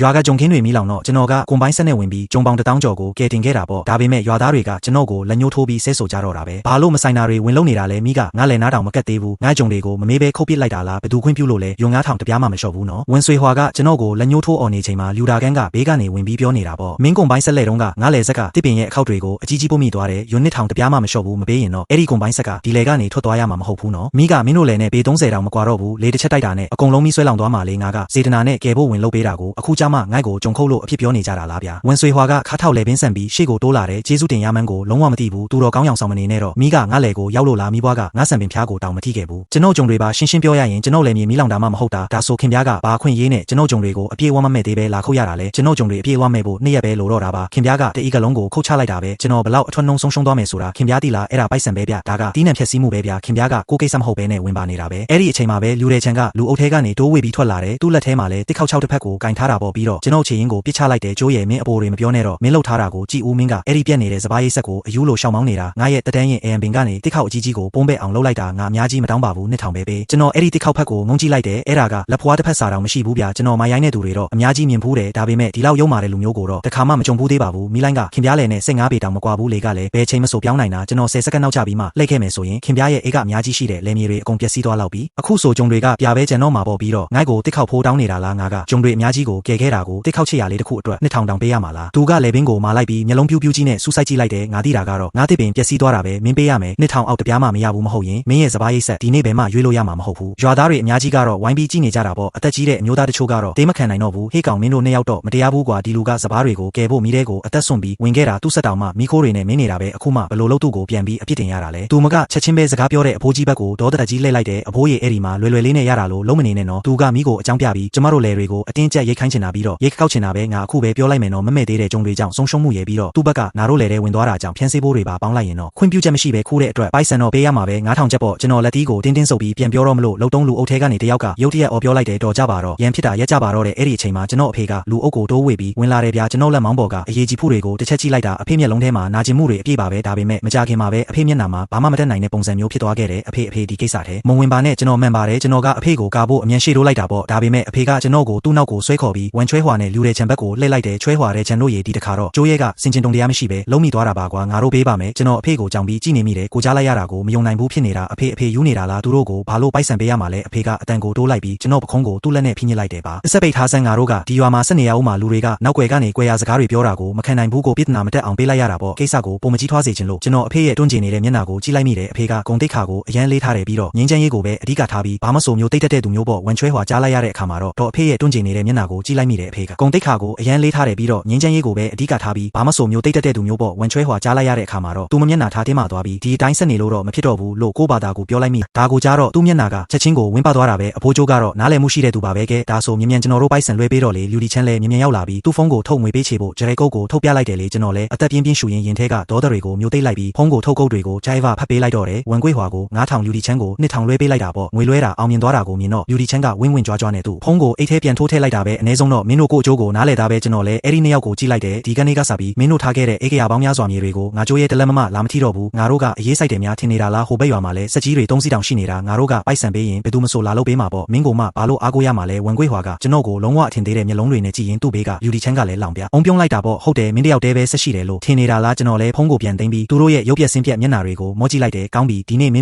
ရွာကဂျုံခင်းတွေမီးလောင်တော့ကျွန်တော်ကကွန်ပိုင်းဆက်နဲ့ဝင်ပြီးဂျုံပေါင်1000ကျော်ကိုကယ်တင်ခဲ့တာပေါ့ဒါပေမဲ့ရွာသားတွေကကျွန်တော်ကိုလက်ညှိုးထိုးပြီးဆဲဆိုကြတော့တာပဲဘာလို့မဆိုင်တာတွေဝင်လုံနေတာလဲမိကငါလည်းနားတောင်မကက်သေးဘူးငါဂျုံတွေကိုမမေးပဲခုတ်ပစ်လိုက်တာလားဘသူခွင့်ပြုလို့လဲယုံ9000တပြားမှမလျှော့ဘူးနော်ဝင်ဆွေဟွာကကျွန်တော်ကိုလက်ညှိုးထိုးအော်နေချိန်မှာလူတာကန်းကဘေးကနေဝင်ပြီးပြောနေတာပေါ့မင်းကွန်ပိုင်းဆက်လက်တုန်းကငါလေဆက်ကတစ်ပင်ရဲ့အခောက်တွေကိုအကြီးကြီးပုတ်မိသွားတယ်ယွန်း1000တပြားမှမလျှော့ဘူးမပေးရင်တော့အဲ့ဒီကွန်ပိုင်းဆက်ကဒီလေကနေထွက်သွားရမှာမဟုတ်ဘူးနော်မိကမင်းတို့လည်းနဲ့ပေ30တောင်မကွာတော့ဘူးလေတစ်ချက်တိုက်တာနဲ့အကုန်လုံးမီးဆွဲလောင်သွားမှလေငါကစေတနာနဲ့ကယ်ဖို့ဝင်လုပ်ပေးတာကိုအခုကြမှာငိုက်ကိုကြုံခုတ်လို့အဖြစ်ပြောနေကြတာလားဗျာဝင်ဆွေဟွာကခါထောက်လေပင်းဆန်ပြီးရှေ့ကိုတိုးလာတယ်ကျေးဇူးတင်ရမှန်းကိုလုံးဝမသိဘူးသူတော်ကောင်းရောင်ဆောင်မနေနဲ့တော့မိကငါလေကိုရောက်လို့လားမိဘွားကငါဆန်ပင်ဖျားကိုတောင်မထိခဲ့ဘူးကျွန်ုပ်ဂျုံတွေပါရှင်းပြောရရင်ကျွန်ုပ်လည်းမြေမီးလောင်တာမှမဟုတ်တာဒါဆိုခင်ဗျားကဘာခွင့်ရေးနဲ့ကျွန်ုပ်ဂျုံတွေကိုအပြည့်ဝမမဲ့သေးပဲလာခုတ်ရတာလဲကျွန်ုပ်ဂျုံတွေအပြည့်ဝမဲ့ဖို့2ရက်ပဲလိုတော့တာပါခင်ဗျားကတအီးကလုံးကိုခုတ်ချလိုက်တာပဲကျွန်တော်ဘလောက်အထွန်းနှုံဆုံးရှုံးသွားမယ်ဆိုတာခင်ဗျားသိလားအဲ့ဒါပိုက်ဆံပဲဗျဒါကတီးနှံဖြက်စီးမှုပဲဗျခင်ဗျားကကိုကိစ္စမဟုတ်ပဲနဲ့ဝင်ပါနေတာပဲအဲ့ဒီအချိန်မှာပဲလူတဲ့ချန်ကလူအုပ်ထဲကနေတိုးဝေပြီးထွက်လာတယ်သူ့လက်ထဲမှာလည်းတစ်ခေါက်6တစ်ဖက်ကိုကင်ထားတာပေါ့ပြီးတော့ကျွန်ုပ်ခြေရင်းကိုပစ်ချလိုက်တယ်ကျိုးရဲ့မင်းအပိုတွေမပြောနဲ့တော့မင်းလှုပ်ထားတာကိုကြည်ဦးမင်းကအဲ့ဒီပြက်နေတဲ့စပားရိတ်ဆက်ကိုအယူလိုရှောင်မောင်းနေတာငါရဲ့တတန်းရင်အမ်ပင်ကနေတစ်ခေါက်အကြီးကြီးကိုပုံးပဲအောင်လှုပ်လိုက်တာငါအများကြီးမတောင်းပါဘူး2000ပဲပေးကျွန်တော်အဲ့ဒီတစ်ခေါက်ဖက်ကိုငုံကြည့်လိုက်တယ်အဲ့ဒါကလက်ဖွားတစ်ဖက်စာတောင်မရှိဘူးဗျကျွန်တော်မရိုင်းတဲ့သူတွေတော့အများကြီးမြင်ဖူးတယ်ဒါပေမဲ့ဒီလောက်ရုံမာတဲ့လူမျိုးကိုတော့တခါမှမကြုံဘူးသေးပါဘူးမိလိုင်းကခင်ဗျားလည်းနဲ့15ပေတောင်မကွာဘူးလေကလည်းဘယ်ချိန်မဆိုပြောင်းနိုင်တာကျွန်တော်10စက္ကန့်နောက်ကျပြီးမှလှည့်ခဲ့မယ်ဆိုရင်ခင်ဗျားရဲ့အိတ်ကအများကြီးရှိတဲ့လယ်မြေတွေအကုန်ပျက်စီးသွားလောက်ပြီအခုဆိုဂျုံတွေကပြပဲကျန်တော့မှာပေါ့ပြီးတော့ငိုက်ကိုတစ်ခေါက်ဖိုးတောင်းနေတာလားငါကဂျုံတွေအများကြီးကိုကယ်ခဲ့တာကိုတစ်ခေါက်800လေးတစ်ခုအတွက်2000တောင်ပေးရမှာလားသူကလည်းဘင်းကိုမာလိုက်ပြီးမျက်လုံးပြူးပြူးကြီးနဲ့စူးစိုက်ကြည့်လိုက်တယ်ငါသိတာကတော့ငါတစ်ပင်ပျက်စီးသွားတာပဲမင်းပေးရမယ်2000အောက်တပြားမှမရဘူးမဟုတ်ရင်မင်းရဲ့စပားရိတ်ဆက်ဒီနေ့ပဲမှရွေးလို့ရမှာမဟုတ်ဘူးရွာသားတွေအများကြီးကတော့ဝိုင်းပြီးကြည့်နေကြတာပေါ့အသက်ကြီးတဲ့အမျိုးသားတချို့ကတော့တေးမခံနိုင်တော့ဘူးဟေးကောင်မင်းတို့2ယောက်တော့မတရားဘူးကွာဒီလူကစပားတွေကိုကယ်ဖို့မိတဲ့ကိုအသက်ဆွန့်ပြီးဝင်ခဲ့တာသူ့ဆက်တောင်မှမိခိုးတွေနဲ့မင်းနေတာပဲအခုမှဘလို့လို့သူ့ကိုပြန်ပြီးအပြစ်တင်ရတာလဲသူမကချက်ချင်းပဲစကားပြောတဲ့အဖိုးကြီးဘက်ကိုဒေါသတက်ကြီးလှည့်လိုက်တယ်အဖိုးရေအဲ့ဒီမှာလွယ်လွယ်လေးနဲ့ရတာလို့လုံးမနေနဲ့နော်သူကမိကိုအကြောင်းပြပြီးကျမတို့လယ်တွေကိုအတင်းကျပ်ရိတ်ခိုင်းချင်တာပြီးတော့ရိတ်ကောက်ချင်တာပဲငါအခုပဲပြောလိုက်မယ်နော်မမဲ့သေးတဲ့ကြုံတွေကြောင့်ဆုံးရှုံးမှုရပြီးတော့သူ့ဘက်ကနာတို့လယ်ထဲဝင်သွားတာကြောင့်ဖျန်းစေးဖို့တွေပါပေါင်းလိုက်ရင်တော့ခွင့်ပြုချက်မရှိပဲခိုးတဲ့အတွက်ပိုက်ဆံတော့ပေးရမှာပဲ9000ကျပ်ပေါ့ကျွန်တော်လက်သီးကိုတင်းတင်းဆုပ်ပြီးပြန်ပြောတော့မလို့လုံတုံးလူအုပ်ထဲကနေတယောက်ကရုတ်တရက်အော်ပြောလိုက်တယ်တော်ကြပါတော့ရန်ဖြစ်တာရက်ကြပါတော့တဲ့အဲ့ဒီအချိန်မှာကျွန်တော်အဖေကလူအုပ်ကိုတိုးဝေပြီးဝင်လာတယ်ဗျာကျွန်တော်လက်မောင်းပေါ်ကအရေးကြီးဖို့တွေကိုတစ်ချက်ကြည့်လိုက်တာအဖေမျက်လုံးထဲမှာနာကျင်မှုတွေအပြည့်ပါပဲဒါပေမဲ့မကြခင်မှာပဲအဖေမျက်နှာမှာဘာမှမတတ်နိုင်တဲ့ပုံစံမျိုးဖြစ်သွားခဲ့တယ်အဖေဒီကိစ္စထဲမဝင်ပါနဲ့ကျွန်တော်မှန်ပါတယ်ကျွန်တော်ကအဖေကိုကာဖို့အမြန်ရှေ့တိုးလိုက်တာပေါ့ဒါပေမဲ့အဖေကကျွန်တော်ကိုသူ့နောက်ကိုဆွဲခေါ်ပြီးဝန်ချွဲဟွာနဲ့လူတဲ့ချံဘက်ကိုလှည့်လိုက်တယ်ချွဲဟွာတဲ့ချံတို့ရေဒီတခါတော့ကျိုးရဲကစင်ကျင်တုံတရားမရှိပဲလုံးမိသွားတာပါကွာငါတို့ပေးပါမယ်ကျွန်တော်အဖေကိုကြောင်ပြီးကြည့်နေမိတယ်ကိုကြားလိုက်ရတာကိုမယုံနိုင်ဘူးဖြစ်နေတာအဖေယူနေတာလားသူတို့ကိုဘာလို့ပိုက်ဆံပေးရမှာလဲအဖေကအတန်ကိုတိုးလိုက်ပြီးကျွန်တော်ပခုံးကိုသူ့လက်နဲ့ဖိညစ်လိုက်တယ်ပါအဆက်ပိတ်ထားဆန်းငါတို့ကဒီရွာမှာဆက်နေရအောင်မှလူတွေကနောက်ွယ်ကနေကွဲရစကားတွေပြောတာကိုမခံနိုင်ဘူးကိုပြစ်နာမတက်အောင်ပေးလိုက်ရတာပေါ့ကိစ္စကိုပုံမကြီးထွားစေချင်လို့ကျွန်တော်အဖေရဲ့တွန်းကျင်နေတဲ့မျက်နှာကိုကြည့်လိုက်မိတယ်အဖေကဂုံတိတ်ခါကိုအရန်လေးထားတယ်ပြီးတော့ငင်းချမ်းရေးကိုပဲအဓိကထားပြီးဘာမဆိုမျိုးတိတ်တက်တဲ့သူမျိုးပေါ့ဝန်ချွဲဟွာကြားလိုက်ရတဲ့အခါမှာတော့အဖေရဲ့တွန်းကျင်နေတဲ့မျက်နှာကိုကြည့်လိုက်မိတယ်အဖေကဂုံတိတ်ခါကိုအရန်လေးထားတယ်ပြီးတော့ငင်းချမ်းရေးကိုပဲအဓိကထားပြီးဘာမဆိုမျိုးတိတ်တက်တဲ့သူမျိုးပေါ့ဝန်ချွဲဟွာကြားလိုက်ရတဲ့အခါမှာတော့သူ့မျက်နှာထားတင်းမာသွားပြီးဒီအတိုင်းဆက်နေလို့တော့မဖြစ်တော့ဘူးလို့ကိုဘာသာကိုပြောလိုက်မိဒါကိုကြားတော့သူ့မျက်နှာကချက်ချင်းကိုဝင်းပသွားတာပဲအဖိုးကျိုးကတော့နားလည်မှုရှိတဲ့သူပါပဲကဲဒါဆိုမြ မြန်ကျွန်တော်တို့ပိုက်ဆံလွှဲပေးတော့လေလူဒီချမ်းလဲမြ မြန်ရောက်လာပြီးသူ့ဖုန်းကိုထုတ်ငွေပေးချေဖို့ဂျရိုက်ကုတ်ကိုထုတ်ပြလိုက်တယ်လေကျွန်တော်လဲအသက်ပြင်းပြင်းရှူရင်းရင်ထဲကဒေါသတွေကိုမျိုးသိပ်လိုက်ပြီးဖုန်းကိုထုတ်ကုတ်တွေကိုဂျိုင်ဗာဖတ်ပေးလိုက်တော့တယ်ဝန်ကွေးဟွာကို9000လူဒီချမ်းကို2000လွှဲပေးလိုက်တာပေါ့ငွေလွှဲတာအောင်မြင်သွားတာကိုမြင်တော့လူဒီချမ်းကဝင်းဝင်းကြွားကြွားနဲ့သူ့ဖုန်းကိုအိတ်ထဲပြန်ထိုးထည့်လိုက်တာပဲအနည်းဆုံးတော့မင်းတို့ကိုအကျိုးကိုနားလဲသားပဲကျွန်တော်လဲအဲ့ဒီနှစ်ယောက်ကိုကြည့်လိုက်တယ်ဒီကနေ့ကစပြီးမင်းတို့ထားခဲ့တဲ့အေးကရပေါင်းများစွာမြေတွေကိုငါကြိုးရဲတလက်မလာမထီတော့ဘူးငါတို့ကအရေးဆိုင်တယ်များထင်နေတာလားဟိုဘက်ရွာမှာလဲစက်ကြီးတွေ3စီးတောင်ရှိနေတာငါတို့ကပိုက်ဆံပေးရင်ဘယ်သူမဆိုလာလို့ပေးမှာပေါ့မင်းကိုမှဘာလို့အားကိုးရမှာလဲဝန်ကွေးဟွာကကျွန်တော်ကိုလုံးဝအထင်သေးတဲ့မျက်လုံးတွေနဲ့ကြည့်ရင်သူ့ဘေးကလူဒီချမ်းကလည်းလောင်ပြအုံပြုံးလိုက်တာပေါ့ဟုတ်တယ်မင်းတယောက်တည်းပဲဆက်ရှိတယ်လို့ထင်နေတာလားကျွန်တော်လဲဖုန်းကိုပြန်သိမ်းပြီးသူတို့ရဲ့ရုပ်ပြက်ဆင်းပြက်မျက်နှာတွေကိုမော့ကြည့်လိုက်တယ်ကောင်းပြီဒီနေ့မင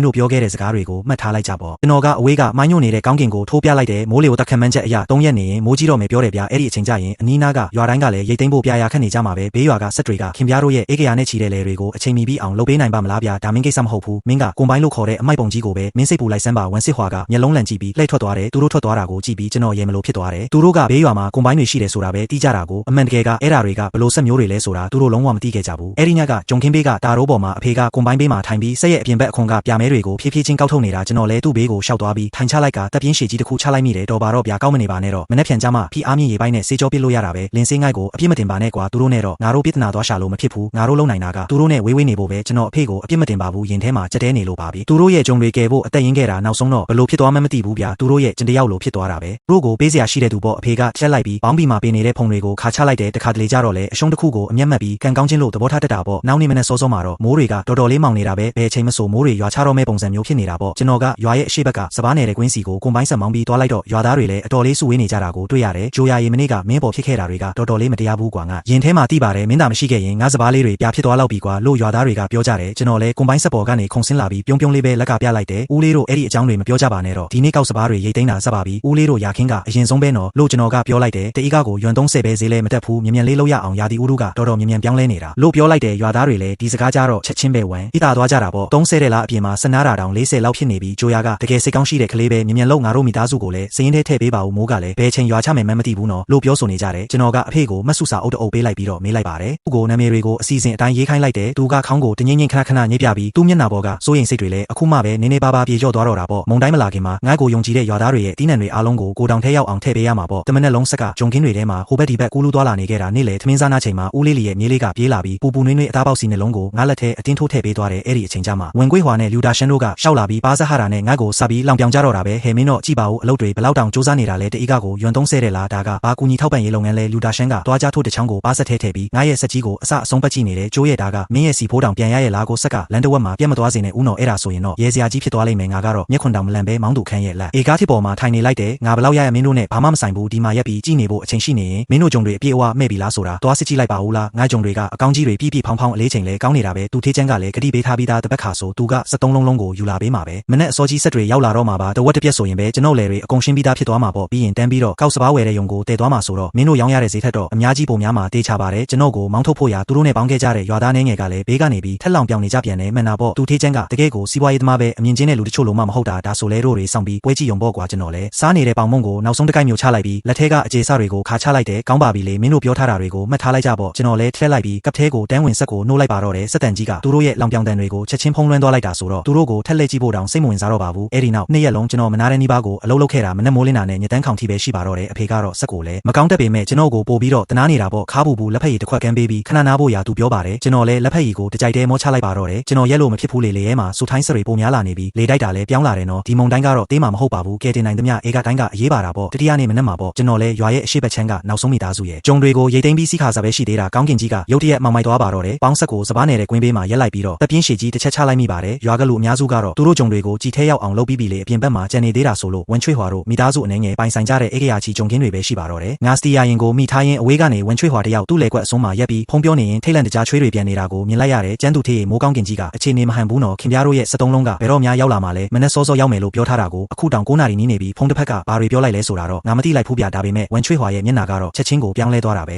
်းတို့ပြောခဲ့တဲ့စကားတွေကိုမှတ်ထားလိုက်ကြပေါ့ကျွန်တော်ကအဝေးကမိုင်းညွန့်နေတဲ့ကောင်းကင်ကိုထိုးပြလိုက်တယ်မိုးလေကိုတက်ခတ်မှန်းချက်အရာ3ရက်နေရင်မိုးကြီးတော့မယ်ပြောတယ်ဗျာအဲ့ဒီအချိန်ကျရင်အနီးနားကရွာတိုင်းကလည်းရိတ်သိမ်းဖို့ပြရာခက်နေကြမှာပဲဘေးရွာကဆက်တွေကခင်ဗျားတို့ရဲ့အေးကရနဲ့ချီတဲ့လေတွေကိုအချိန်မီပြီးအောင်လုပ်ပေးနိုင်ပါမလားဗျာဒါမင်းကိစ္စမဟုတ်ဘူးမင်းကကွန်ပိုင်းလို့ခေါ်တဲ့အမိုက်ပုံကြီးကိုပဲမင်းစိတ်ပူလိုက်စမ်းပါဝန်စစ်ဟွာကမျက်လုံးလန့်ကြည့်ပြီးလှည့်ထွက်သွားတယ်သူတို့ထွက်သွားတာကိုကြည့်ပြီးကျွန်တော်ရေမလို့ဖြစ်သွားတယ်သူတို့ကဘေးရွာမှာကွန်ပိုင်းတွေရှိတယ်ဆိုတာပဲတီးကြတာကိုအမှန်တကယ်ကအဲ့ဓာတွေကဘလို့ဆက်မျိုးတွေလဲဆိုတာသူတို့လုံးဝမသိခဲ့ကြဘူးအဲ့ဒီညကဂျုံခင်းဘေးကတာရိုးပေါ်မှာအဖေကကွန်ပိုင်းဘေးမှာထိုင်ပြီးဆက်ရဲ့အပြင်ဘက်အခွန်ကပြမဲတွေကိုဖြည်းဖြည်းချင်းကောက်ထုတ်နေတာကျွန်တော်လဲသူ့ဘေးကိုရှောက်သွားပြီးထိုင်ချလိုက်ကတပ်ပြင်းရှည်ကြီးတစ်ခုချလိုက်မိတယ်တော်ပါတော့ဗျာကောင်းမနေပါနဲ့တော့မနေ့ပြန်ကြမှာဖီအားမြင့်ရေပိုင်းနဲ့စေးကြောပစ်လို့ရတာပဲလင်းစင်းငိုက်ကိုအပြစ်မတင်ပါနဲ့ကွာသူတို့နဲ့တော့ငါတို့ပြဿနာသွားရှာလို့မဖြစ်ဘူးငါတို့လုံနိုင်တာကသူတို့နဲ့ဝေးဝေးနေဖို့ပဲကျွန်တော်အဖေကိုအပြစ်မတင်ပါဘူးရင်ထဲမှာကြက်တဲနေလို့ပါပြီသူတို့ရဲ့ဂျုံတွေကယ်ဖို့အသက်ရင်းခဲ့တာနောက်ဆုံးတော့ဘလို့ဖြစ်သွားမှမသိဘူးဗျာသူတို့ရဲ့ကျင်တယောက်လိုဖြစ်သွားတာပဲသူတို့ကိုပေးစရာရှိတဲ့သူပေါ့အဖေကချက်လိုက်ပြီးပေါင်းပြီးမှပေးနေတဲ့ဖုန်တွေကိုခါချလိုက်တဲ့တခါတလေကြတော့လေအရှုံးတစ်ခုကိုအမျက်မှတ်ပြီးကန်ကောင်းချင်းလို့သဘောထားတတ်တာပေါ့နောက်နေ့မနေ့စောစောမှာတော့မိုးတွေကတော်တော်လေးမောင်နေတာပဲဘယ်အချိန်မဆိုမိုးတွေရွာချတော့မဲ့ပုံစံမျိုးဖြစ်နေတာပေါ့ကျွန်တော်ကရွာရဲ့အရှိဘက်ကစပားနယ်တဲ့ကွင်းစီကိုကွန်ပိုင်းဆက်မောင်းပြီးသွားလိုက်တော့ရွာသားတွေလည်းအတော်လေးစုဝေးနေကြတာကိုတွေ့ရတယ်ဂျိုယာရ မနေ့ကမင်းပေါ်ဖြစ်ခဲ့တာတွေကတော်တော်လေးမတရားဘူးကွာငါရင်ထဲမှာတိပါတယ်မင်းသာမရှိခဲ့ရင်ငါစပါးလေးတွေပြဖြစ်သွားလောက်ပြီကွာလို့ရွာသားတွေကပြောကြတယ်ကျွန်တော်လည်းကွန်ပိုင်းဆက်ပေါ်ကနေခုံဆင်းလာပြီးပြုံးပြုံးလေးပဲလက်ကပြလိုက်တယ်ဦးလေးတို့အဲ့ဒီအကြောင်းတွေမပြောကြပါနဲ့တော့ဒီနေ့ကောက်စပါးတွေရိတ်သိမ်းတာစပါပြီဦးလေးတို့ရာခင်းကအရင်ဆုံးပဲနော်လို့ကျွန်တော်ကပြောလိုက်တယ်တအီးကိုရွံ30ပဲဈေးလဲမတက်ဘူးမြ မြန်လေးလောက်ရအောင်ရာသီဥတုကတော်တော်မြန်မြန်ပြောင်းလဲနေတာလို့ပြောလိုက်တယ်ရွာသားတွေလည်းဒီစကားကြတော့ချက်ချင်းပဲဝမ်းဣတာသွားကြတာပေါ့30တဲ့လားအပြင်မှာစနားတာတောင်40လောက်ဖြစ်နေပြီဂျိုယာကတကယ်စိတ်ကောင်းရှိတဲ့ကလေးပဲမြန်မြန်လောက်ငါတို့မိသားစုကိုလည်းစရင်ထဲထည့်ပေးပါဦးမိုးကလည်းဘယ်ချိန်ရွာချမယ်မှန်းမသိဘူးနော်လို့ပြောဆိုနေကြတယ်ကျွန်တော်ကအဖေကိုမဆုစာအုပ်တအုပ်ပေးလိုက်ပြီးတော့မေးလိုက်ပါတယ်သူ့ကိုနာမည်တွေကိုအစီအစဉ်အတိုင်းရေးခိုင်းလိုက်တယ်သူကခေါင်းကိုတငင်းငင်းခဏခဏညှိပြပြီးသူ့မျက်နှာပေါ်ကစိုးရိမ်စိတ်တွေလည်းအခုမှပဲနည်းနည်းပါးပါးပြေလျော့သွားတော့တာပေါ့မုံတိုင်းမလာခင်မှာငါ့ကိုယုံကြည်တဲ့ရွာသားတွေရဲ့တီးနှံတွေအားလုံးကိုကိုတောင်ထဲရောက်အောင်ထည့်ပေးရမှာပေါ့တမနဲ့လုံးဆက်ကဂျုံကင်းတွေထဲမှာဟိုဘက်ဒီဘက်ကူးလူးသွားလာနေခဲ့တာနေ့လေသမင်းစားနာချိန်မှာဦးလေးလီရဲ့မြေးလေးကပြေးလာပြီးပူပူနွေးနွေးအသားပေါက်စီနှလုံးကိုငါလက်ထဲအတင်းထိုးထည့်ပေးသွားတယ်အဲ့ဒီအချိန်ကျမှဝင်ကွေးဟွာနဲ့လူတာရှန်တို့ကရှောက်လာပြီးပါဇက်ဟာတာနဲ့ငါ့ကိုစပြီးလောင်ပြောင်ကြတော့တာပဲဟဲမင်းတော့ကြည့်ပါဦးအလုပ်တွေဘယ်လောက်တောင်စူးစမ်းနေတာလဲတအီးကိုရွံ30တဲ့လားဒါကဘာကူညီထောက်ပံ့ရေးလုပ်ငန်းလဲလူတာရှန်ကတွားကြထိုးတစ်ချောင်းကိုပါဇက်ထဲထည့်ပြီးငါရဲ့စက်ကြီးကိုအစအဆုံးပတ်ကြည့်နေတယ်ကျိုးရဲ့ဒါကမင်းရဲ့စီဖိုးတောင်ပြန်ရရဲ့လားကိုဆက်ကလန်တဝက်မှာပြတ်မသွားစေနဲ့ဦးနော်အဲ့ဒါဆိုရင်တော့ရဲစရာကြီးဖြစ်သွားလိမ့်မယ်ငါကတော့မျက်ခွန်တောင်မလန်ပဲမောင်းသူခန်းရဲ့လက်အေကားဖြစ်ပေါ်မှာထိုင်နေလိုက်တယ်ငါဘလောက်ရရမင်းတို့နဲ့ဘာမှမဆိုင်ဘူးဒီမှာရက်ပြီးကြည့်နေဖို့အချိန်ရှိနေရင်မင်းတို့ဂျုံတွေအပြေးအဝမဲ့ပြီလားဆိုတာတွားစစ်ကြည့်လိုက်ပါဦးလားငါဂျုံတွေကအကောင်းကြီးတွေပြည့်ပြည့်ဖောင်းဖောင်းအလေးချိန်လဲကောင်းနေတာပဲသူထေးချမ်းကလည်းဂတိပေးထားပြီးသားတပတ်ခါဆိုသူက73လုံးကိုယူလာပေးမှာပဲမနဲ့အစောကြီးဆက်တွေရောက်လာတော့မှာပါတဝက်တစ်ပြက်ဆိုရင်ပဲကျွန်ုပ်လေတွေအကုန်ရှင်းပြီးသားဖြစ်သွားမှာပေါ့ပြီးရင်တန်းပြီးတော့ကောက်စပါးဝယ်တဲ့ယုံကိုတည်သွားမှာဆိုတော့မင်းတို့ရောင်းရတဲ့ဈေးထက်တော့အများကြီးပုံများမှာတေးချပါတယ်ကျွန်ုပ်ကိုမောင်းထုတ်ဖို့ရာသူတို့နဲ့ပေါင်းခဲ့ကြတဲ့ရွာသားနေငယ်ကလည်းဘေးကနေပြီးထက်လောင်ပြောင်နေကြပြန်နေမှန်တာပေါ့သူထေးချမ်းကတကယ်ကိုစီးပွားရေးသမားပဲအမြင်ချင်းတဲ့လူတချို့လုံးမမဟုတ်တာဒါဆိုလဲတို့တွေစောင့်ပြီးပွဲကြည့်ယုံပေါ့ကွာကျွန်တော်လဲစားနေတဲ့ပေါင်မုံကိုနောက်ဆုံးတစ်ကိုက်မျိုးချလိုက်ပြီးလက်ထဲကအခြေစတွေကိုခါချလိုက်တယ်ကောင်းပါပြီလေမင်းတို့ပြောထားတာတွေကိုမှတ်ထားလိုက်ကြပေါ့ကျွန်တော်လဲထည့်လိုက်ပြီးကပ်ထဲကိုတန်းဝင်ဆက်ကိုနှိုးလိုက်ပါတော့တယ်စက်တန်ကြီးကသူတို့ရဲ့လောင်ပြောင်တန်တွေကိုချက်ချင်းဖုံးလွှမ်းသွားလိုက်တာဆိုတော့သူတို့ကိုထက်လက်ကြည့်ဖို့တောင်စိတ်မဝင်စားတော့ပါဘူးအဲ့ဒီနောက်နေ့ရက်လုံးကျွန်တော်မနာတဲ့နီးပါးကိုအလုပ်လုပ်ခဲ့တာမနဲ့မိုးလင်းတာနဲ့ညတန်းခေါင်ထိပဲရှိပါတော့တယ်အဖေကတော့စက်ကိုလဲမကောင်းတတ်ပေမဲ့ကျွန်တော်ကိုပို့ပြီးတော့တနာနေတာပေါ့ခါဘူးလက်ဖက်ရည်တစ်ခွက်ကန်းပေးပြီးခဏနားဖို့ရာသူပြောပါတယ်ကျွန်တော်လဲလက်ဖက်ရည်ကိုတကြိုက်တဲမောချလိုက်ပါတော့တယ်ကျွန်တော်ရက်လို့မဖြစ်ဘူးလေရဲမှာစူထိုင်းစရိပိုများလာနေပြီးလေတိုက်တာလဲပြောင်းလာတယ်နော်ဒီမုံတိုင်းကတော့တေးမှာမဟုတ်ပါဘူးကဲတင်နိုင်သမျှအေကတိုင်းကအရေးပါတာပေါ့တတိယနေ့မနေ့မှာပေါ့ကျွန်တော်လဲရွာရဲ့အရှိတ်ချမ်းကနောက်ဆုံးမိသားစုရဲ့ဂျုံတွေကိုရိတ်သိမ်းပြီးစီးခါစားပဲရှိသေးတာကောင်းကင်ကြီးကရုတ်တရက်မောင်မိုက်သွားပါတော့တယ်ပေါင်းဆက်ကိုစပားနယ်တဲ့ကွင်းပေးမှာရက်လိုက်ပြီးတော့တပ်ပြင်းရှည်ကြီးတစ်ချက်ချလိုက်မိပါတယ်ရွာကလူအများစုကတော့သူတို့ဂျုံတွေကိုကြည်ထဲရောက်အောင်လုပ်ပြီးပြီလေအပြင်ဘက်မှာကြံနေသေးတာဆိုလို့ဝင်ချွေဟွာတို့မိသားစုအနေငယ်ပိုင်ဆိုင်ကြတဲ့အေကရာချီဂျုံကင်းတွေပဲရှိပါတော့တယ်ငါစတီယာရင်ကိုမိထားရင်အဝေးကနေဝင်ချွေဟွာတယောက်သူ့လေကွက်အစွန်းမှာရက်ပြီးဖုံးပြောနေရင်ထိတ်လန့်တကြားချွေးတွေပြန်နေတာကိုမြင်လိုက်ရတယ်ကျန်းသူထေးမိုးကောင်းကင်ကြီးကအခြေအနေမဟန်ဘူးနော်ခင်ဗျားတို့ရဲ့73လုံးကဘယ်တော့မှရောက်လာမှာလဲမနဲ့စောစောရောက်မယ်လို့ပြောထားတာကိုအခုတောင်9နာရီနီးနေပြီဖုံးတစ်ဖက်ကဘာတွေပြောလိုက်လဲဆိုတာတော့ငါမသိလိုက်ဘူးဗျာဒါပေမဲ့ဝင်ချွေဟွာရဲ့မျက်နှာကတော့ချက်ချင်းကိုပြောင်းလဲသွားတာပဲ